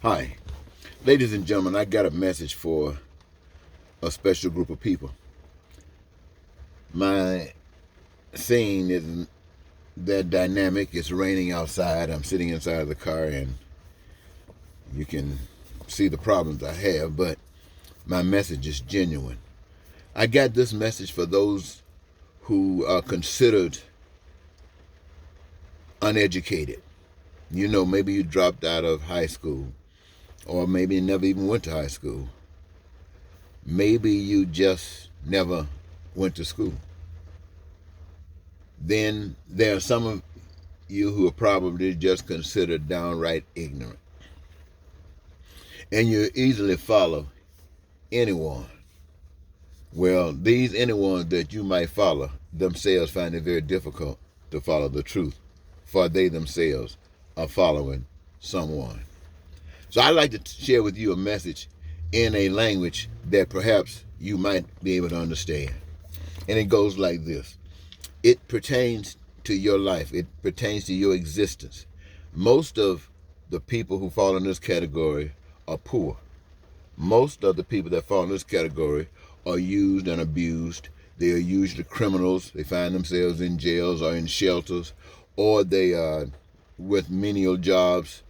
Hi, ladies and gentlemen, I got a message for a special group of people. My scene isn't that dynamic. It's raining outside. I'm sitting inside the car and you can see the problems I have, but my message is genuine. I got this message for those who are considered uneducated. You know, maybe you dropped out of high school, or maybe you never even went to high school. Maybe you just never went to school. Then there are some of you who are probably just considered downright ignorant. And you easily follow anyone. Well, these anyone that you might follow themselves find it very difficult to follow the truth, for they themselves are following someone. So I'd like to share with you a message in a language that perhaps you might be able to understand. And it goes like this. It pertains to your life. It pertains to your existence. Most of the people who fall in this category are poor. Most of the people that fall in this category are used and abused. They are usually criminals. They find themselves in jails or in shelters, or they are with menial jobs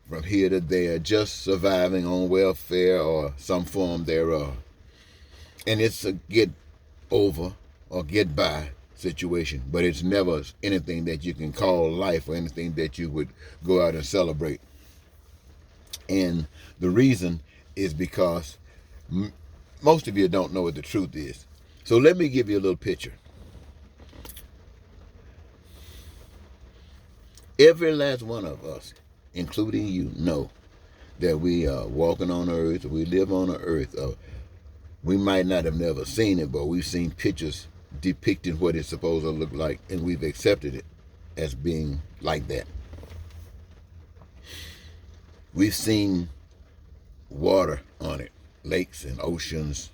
from here to there, just surviving on welfare or some form thereof. And it's a get over or get by situation, but it's never anything that you can call life or anything that you would go out and celebrate. And the reason is because most of you don't know what the truth is. So let me give you a little picture. Every last one of us, including you, know that we are walking on earth, we live on earth. We might not have never seen it, but we've seen pictures depicting what it's supposed to look like, and we've accepted it as being like that. We've seen water on it, lakes and oceans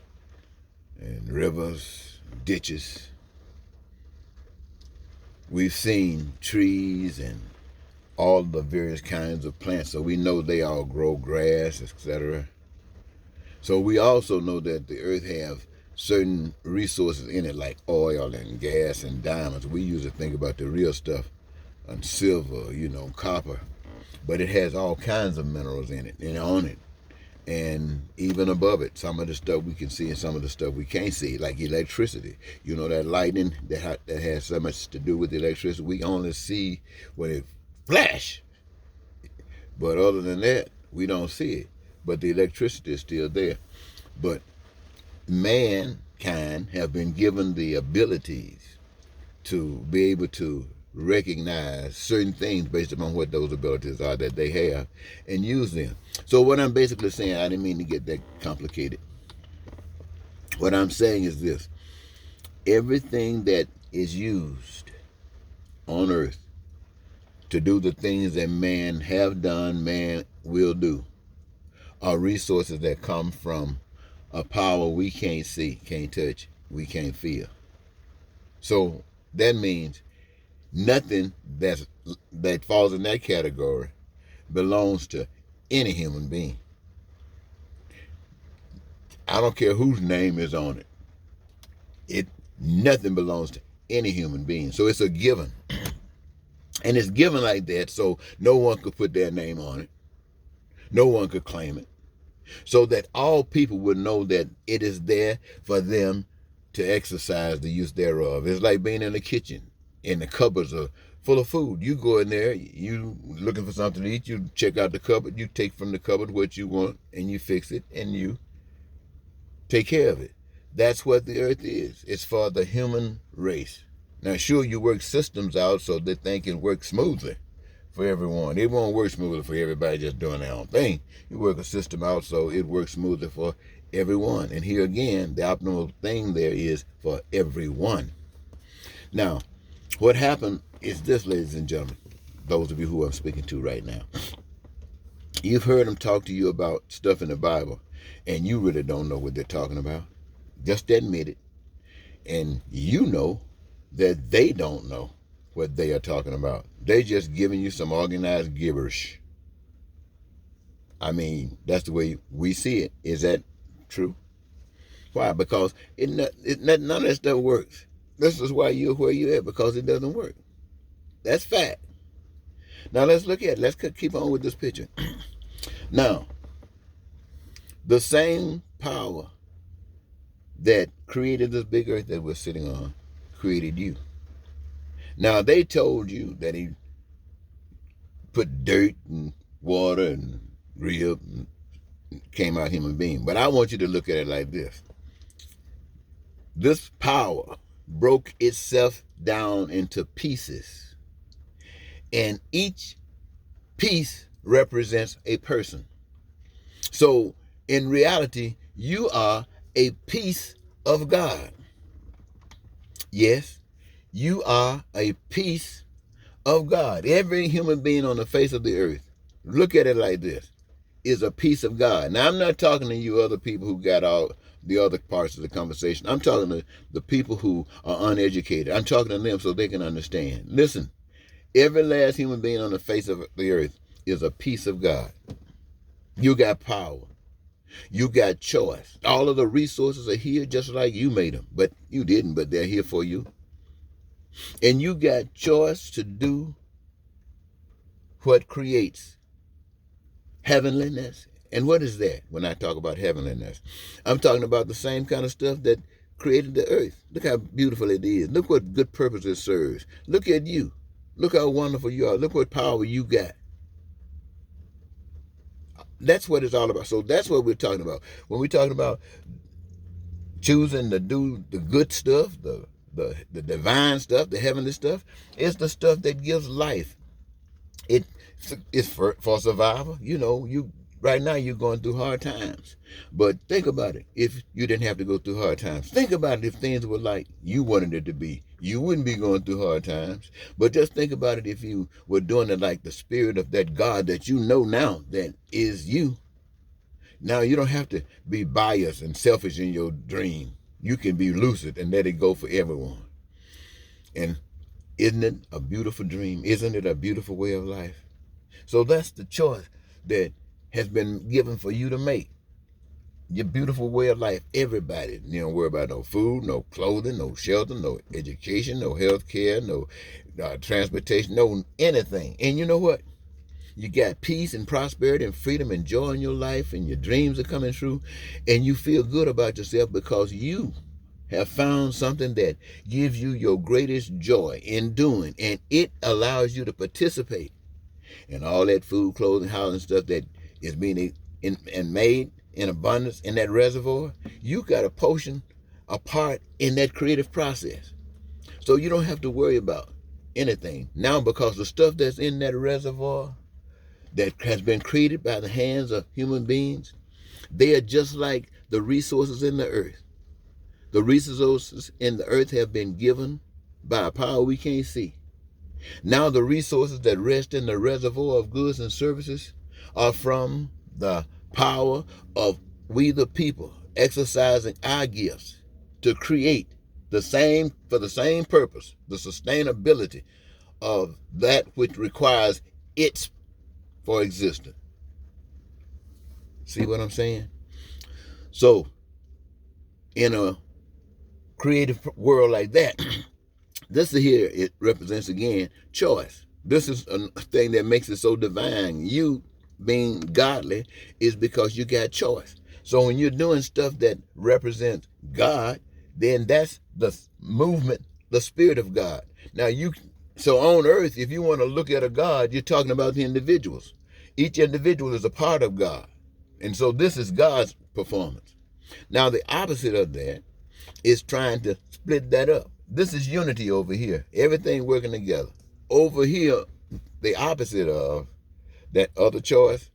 and rivers, ditches. We've seen trees and all the various kinds of plants, so we know they all grow grass, etc. So we also know that the earth have certain resources in it, like oil and gas and diamonds. We usually think about the real stuff, and silver, copper, but it has all kinds of minerals in it and on it, and even above it. Some of the stuff we can see and some of the stuff we can't see, like electricity. That lightning that has so much to do with electricity, we only see when it flash, but other than that, we don't see it. But the electricity is still there. But mankind have been given the abilities to be able to recognize certain things based upon what those abilities are that they have and use them. So what I'm basically saying, I didn't mean to get that complicated. What I'm saying is this. Everything that is used on earth to do the things that man have done, man will do, are resources that come from a power we can't see, can't touch, we can't feel. So that means nothing that falls in that category belongs to any human being. I don't care whose name is on it. Nothing belongs to any human being. So it's a given. And it's given like that, so no one could put their name on it. No one could claim it. So that all people would know that it is there for them to exercise the use thereof. It's like being in the kitchen and the cupboards are full of food. You go in there, you looking for something to eat, you check out the cupboard, you take from the cupboard what you want, and you fix it, and you take care of it. That's what the earth is. It's for the human race. Now, sure, you work systems out so that things can work smoothly for everyone. It won't work smoothly for everybody just doing their own thing. You work a system out so it works smoothly for everyone. And here again, the optimal thing there is for everyone. Now, what happened is this, ladies and gentlemen, those of you who I'm speaking to right now. You've heard them talk to you about stuff in the Bible, and you really don't know what they're talking about. Just admit it. And you know that they don't know what they are talking about. They're just giving you some organized gibberish. I mean, that's the way we see it. Is that true? Why? Because none of that stuff works. This is why you're where you're at, because it doesn't work. That's fact. Now let's look at it. Let's keep on with this picture. Now, the same power that created this big earth that we're sitting on created you. Now, they told you that he put dirt and water and rib and came out human being. But I want you to look at it like this. This power broke itself down into pieces, and each piece represents a person. So in reality, you are a piece of God. Yes, you are a piece of God. Every human being on the face of the earth, look at it like this, is a piece of God. Now, I'm not talking to you other people who got all the other parts of the conversation. I'm talking to the people who are uneducated. I'm talking to them so they can understand. Listen, every last human being on the face of the earth is a piece of God. You got power. You got choice. All of the resources are here just like you made them. But you didn't, but they're here for you. And you got choice to do what creates heavenliness. And what is that when I talk about heavenliness? I'm talking about the same kind of stuff that created the earth. Look how beautiful it is. Look what good purpose it serves. Look at you. Look how wonderful you are. Look what power you got. That's what it's all about. So that's what we're talking about. When we're talking about choosing to do the good stuff, the divine stuff, the heavenly stuff, it's the stuff that gives life. It's for survival. You know, right now you're going through hard times. But think about it. If you didn't have to go through hard times, think about it if things were like you wanted it to be. You wouldn't be going through hard times. But just think about it if you were doing it like the spirit of that God that you know now that is you. Now you don't have to be biased and selfish in your dream. You can be lucid and let it go for everyone. And isn't it a beautiful dream? Isn't it a beautiful way of life? So that's the choice that has been given for you to make. Your beautiful way of life. Everybody. You don't worry about no food, no clothing, no shelter, no education, no health care, no transportation, no anything. And you know what? You got peace and prosperity and freedom and joy in your life, and your dreams are coming true, and you feel good about yourself because you have found something that gives you your greatest joy in doing, and it allows you to participate in all that food, clothing, housing stuff that is being made in abundance in that reservoir. You got a part in that creative process. So you don't have to worry about anything now, because the stuff that's in that reservoir that has been created by the hands of human beings, they are just like the resources in the earth. The resources in the earth have been given by a power we can't see. Now the resources that rest in the reservoir of goods and services are from the power of we the people exercising our gifts to create for the same purpose, the sustainability of that which requires its for existence. See what I'm saying? So in a creative world like that, this here, it represents again choice. This is a thing that makes it so divine. You being godly is because you got choice. So when you're doing stuff that represents God, then that's the movement, the spirit of God. Now so on earth, if you want to look at a God, you're talking about the individuals. Each individual is a part of God. And so this is God's performance. Now the opposite of that is trying to split that up. This is unity over here. Everything working together. Over here, the opposite of that other choice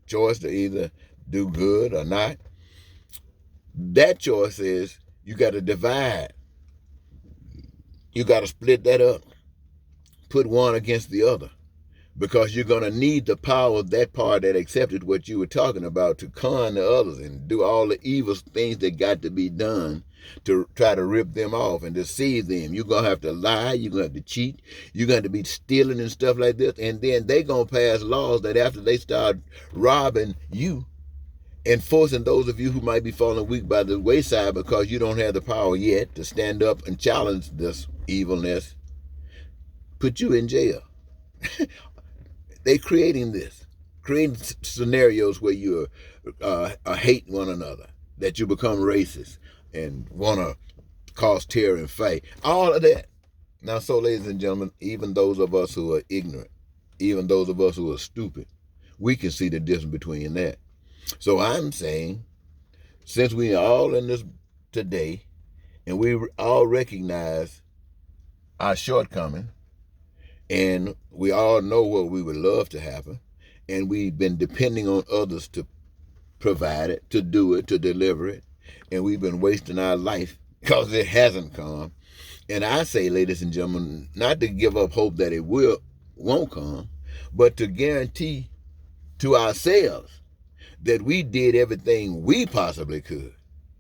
to either do good or not. That choice is you got to divide. You got to split that up. Put one against the other. Because you're going to need the power of that part that accepted what you were talking about to con the others and do all the evil things that got to be done to try to rip them off and deceive them. You're going to have to lie. You're going to have to cheat. You're going to be stealing and stuff like this. And then they're going to pass laws that after they start robbing you and forcing those of you who might be falling weak by the wayside because you don't have the power yet to stand up and challenge this evilness, put you in jail. They're creating this, creating scenarios where you hate one another, that you become racist and want to cause terror and fight. All of that. Now, so ladies and gentlemen, even those of us who are ignorant, even those of us who are stupid, we can see the difference between that. So I'm saying, since we are all in this today, and we all recognize our shortcoming, and we all know what we would love to happen, and we've been depending on others to provide it, to do it, to deliver it, and we've been wasting our life because it hasn't come. And I say, ladies and gentlemen, not to give up hope that it won't come, but to guarantee to ourselves that we did everything we possibly could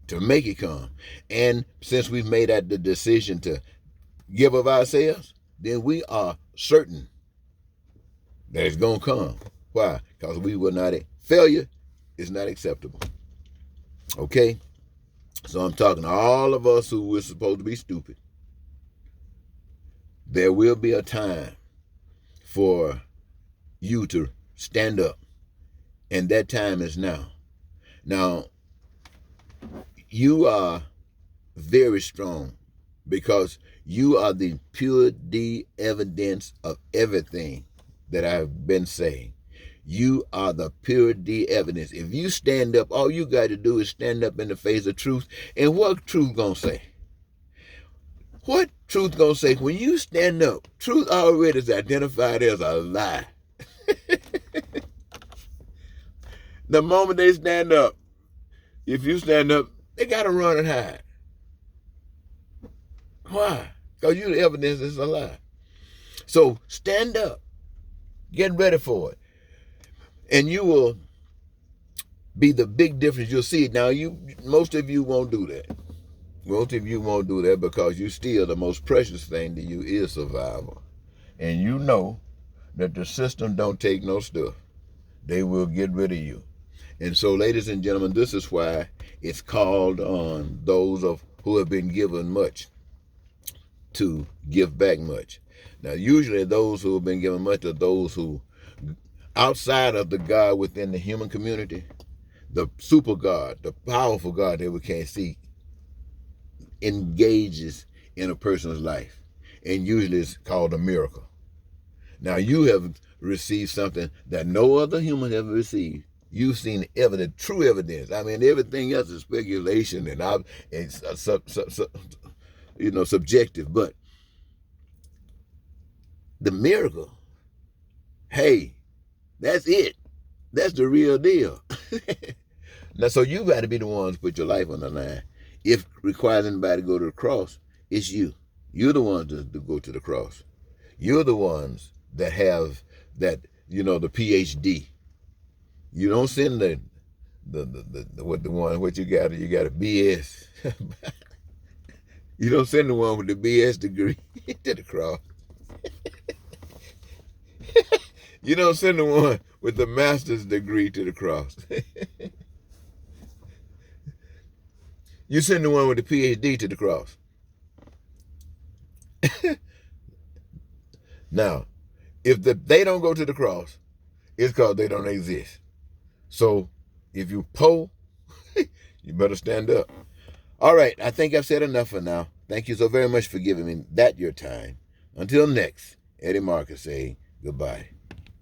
to make it come. And since we've made that the decision to give of ourselves, then we are certain that it's going to come. Why? Because we will not. Failure is not acceptable. Okay? So I'm talking to all of us who were supposed to be stupid. There will be a time for you to stand up. And that time is now. Now, you are very strong because you are the pure evidence of everything that I've been saying. You are the pure evidence. If you stand up, all you got to do is stand up in the face of truth. And what truth gonna say? What truth gonna say? When you stand up, truth already is identified as a lie. The moment they stand up, if you stand up, they got to run and hide. Why? Because you the evidence is a lie. So stand up. Get ready for it. And you will be the big difference. You'll see it. Now, most of you won't do that. Most of you won't do that because you still the most precious thing to you is survival. And you know that the system don't take no stuff. They will get rid of you. And so, ladies and gentlemen, this is why it's called on those who have been given much to give back much. Now, usually those who have been given much are those who, outside of the God within the human community, the super God, the powerful God that we can't see, engages in a person's life. And usually it's called a miracle. Now, you have received something that no other human ever received. You've seen evidence, true evidence. I mean, everything else is speculation and subjective. But the miracle, hey, that's it. That's the real deal. Now, so you got to be the ones to put your life on the line. If it requires anybody to go to the cross, it's you. You're the ones to go to the cross. You're the ones that have that, the PhD. You don't send what you got a BS. You don't send the one with the BS degree to the cross. You don't send the one with the master's degree to the cross. You send the one with the PhD to the cross. Now, if they don't go to the cross, it's because they don't exist. So if you poor, you better stand up. All right, I think I've said enough for now. Thank you so very much for giving me your time. Until next, Eddie Marcus saying goodbye.